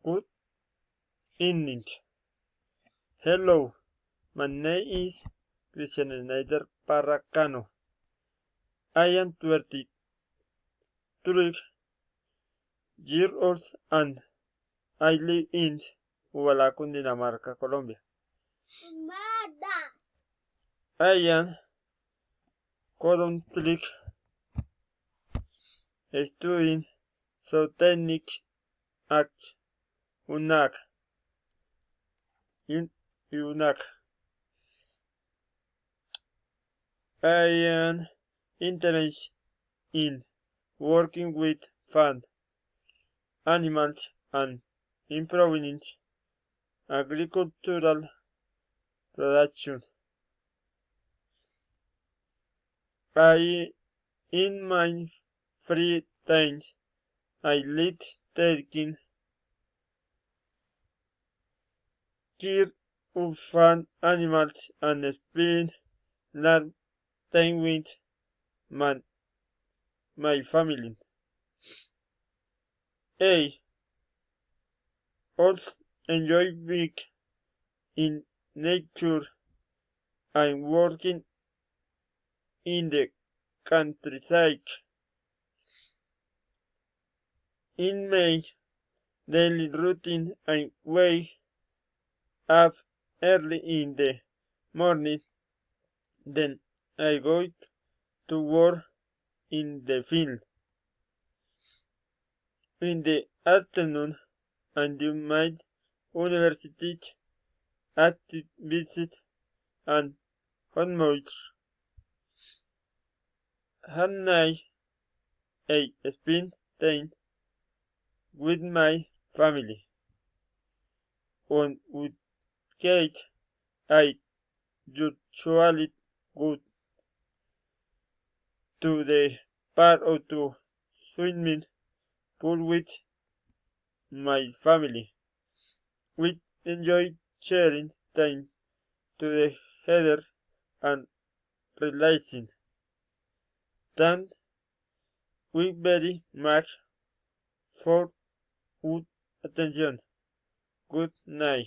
Good evening. Hello, my name is Christian Schneider Paracano. I am 23 years old and I live in Ubalá, Cundinamarca, Colombia. I am currently studying zootechnic at UNAC. I am interested in working with farm animals and improving agricultural production. In my free time, I like taking care of farm animals and spend time with my family. I also enjoy being in nature and working in the countryside. In my daily routine, I wake up early in the morning, then I go to work in the field. In the afternoon, I do my university activities and homework. At night, I spend time with my family. On weekends, I usually go to the park or to swimming pool with my family. We enjoy sharing time together and relaxing. Thank you very much for your attention. Good night.